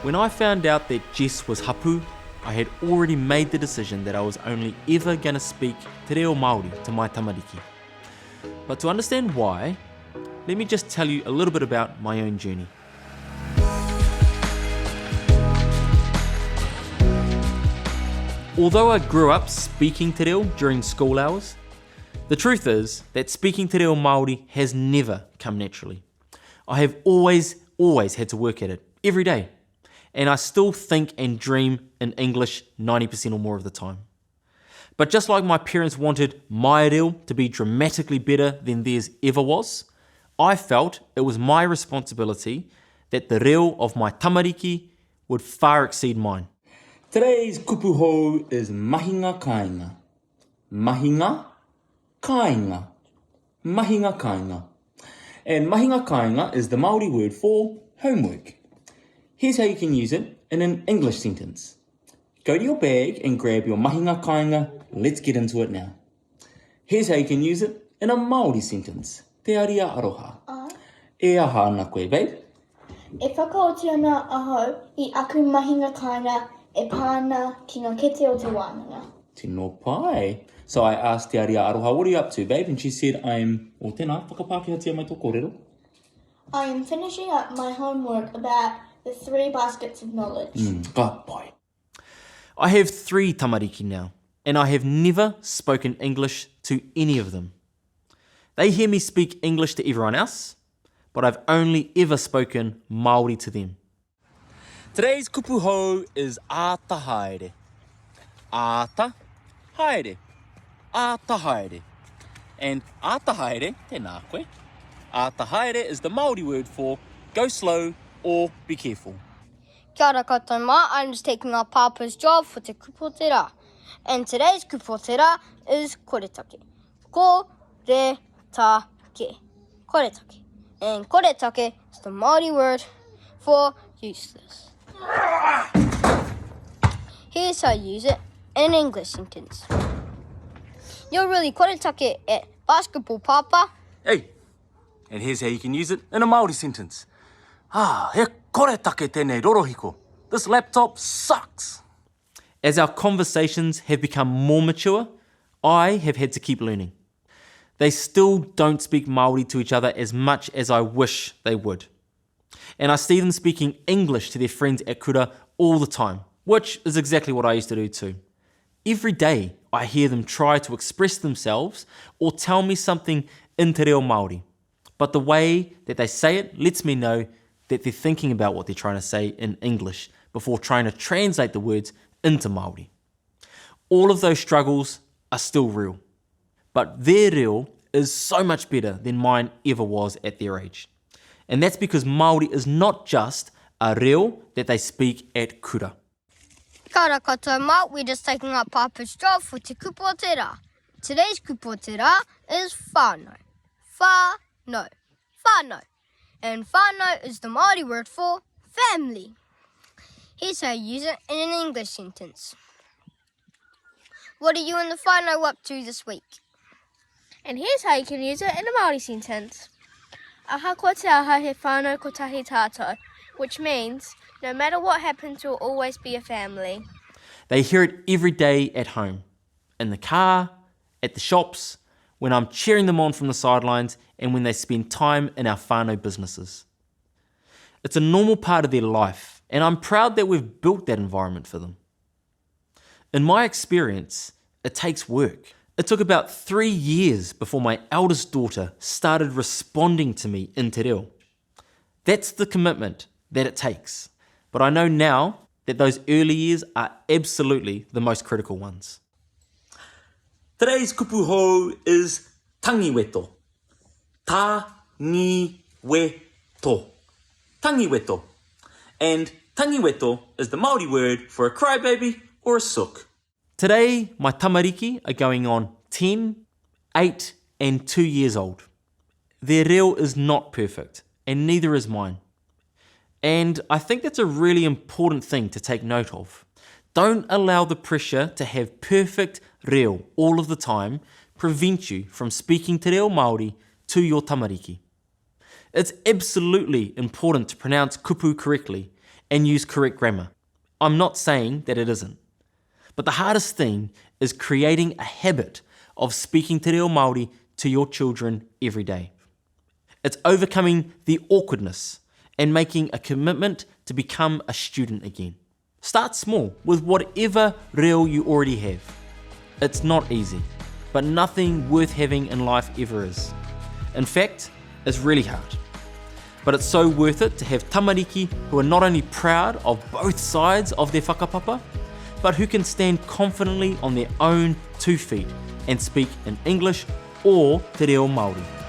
When I found out that Jess was hapu, I had already made the decision that I was only ever going to speak te reo Māori to my tamariki. But to understand why, let me just tell you a little bit about my own journey. Although I grew up speaking te reo during school hours, the truth is that speaking te reo Māori has never come naturally. I have always had to work at it, every day. And I still think and dream in English 90% or more of the time. But just like my parents wanted my reo to be dramatically better than theirs ever was, I felt it was my responsibility that the reo of my tamariki would far exceed mine. Today's kupu hou is mahinga kāinga. Mahinga kāinga. Mahinga kāinga. And mahinga kāinga is the Māori word for homework. Here's how you can use it in an English sentence. Go to your bag and grab your mahinga kāinga. Let's get into it now. Here's how you can use it in a Māori sentence. Te aria aroha. E aha ana koe, babe. E whakaoti ana aho I aku mahinga kāinga e pāna ki ngā kete o te wānanga. Tino pai. So I asked Te aria aroha, what are you up to, babe? And she said, I'm, o tēnā, whakapākehā mai tō kōrero. I am finishing up my homework about the 3 baskets of knowledge. Ka pai. I have 3 tamariki now, and I have never spoken English to any of them. They hear me speak English to everyone else, but I've only ever spoken Māori to them. Today's kupu hou is āta haere. Āta haere. Āta haere. And āta haere, tēnā koe. Āta haere is the Māori word for go slow or be careful. Kia ora koutou mā, I'm just taking our Pāpā's job for te kupu o te rā. And today's kupu o te rā is koretake. Koretake. Koretake. And koretake is the Māori word for useless. Here's how you use it in an English sentence. You're really koretake at basketball, Pāpā. Hey, and here's how you can use it in a Māori sentence. He koretake tēnei rorohiko. This laptop sucks. As our conversations have become more mature, I have had to keep learning. They still don't speak Māori to each other as much as I wish they would. And I see them speaking English to their friends at kura all the time, which is exactly what I used to do too. Every day I hear them try to express themselves or tell me something in te reo Māori. But the way that they say it lets me know that they're thinking about what they're trying to say in English before trying to translate the words into Māori. All of those struggles are still real, but their reo is so much better than mine ever was at their age. And that's because Māori is not just a reo that they speak at kura. Kia ora koutou mā, we're just taking up Pāpā's job for te kupu o te rā. Today's kupu o te rā is whānau. Whānau. Whānau. And whānau is the Māori word for family. Here's how you use it in an English sentence. What are you and the whānau up to this week? And here's how you can use it in a Māori sentence. Aha ko te aha he whānau ko tahi tātou, which means no matter what happens, you'll always be a family. They hear it every day at home, in the car, at the shops, when I'm cheering them on from the sidelines, and when they spend time in our whānau businesses. It's a normal part of their life, and I'm proud that we've built that environment for them. In my experience, it takes work. It took about 3 years before my eldest daughter started responding to me in te reo. That's the commitment that it takes. But I know now that those early years are absolutely the most critical ones. Today's kupu hou is tangiweto. Tangiweto. Tangiweto. And tangiweto is the Māori word for a crybaby or a sook. Today, my tamariki are going on 10, 8 and 2 years old. Their reo is not perfect, and neither is mine. And I think that's a really important thing to take note of. Don't allow the pressure to have perfect reo all of the time prevent you from speaking te reo Māori to your tamariki. It's absolutely important to pronounce kupu correctly and use correct grammar. I'm not saying that it isn't. But the hardest thing is creating a habit of speaking te reo Māori to your children every day. It's overcoming the awkwardness and making a commitment to become a student again. Start small with whatever reo you already have. It's not easy, but nothing worth having in life ever is. In fact, it's really hard. But it's so worth it to have tamariki who are not only proud of both sides of their whakapapa, but who can stand confidently on their own 2 feet and speak in English or te reo Māori.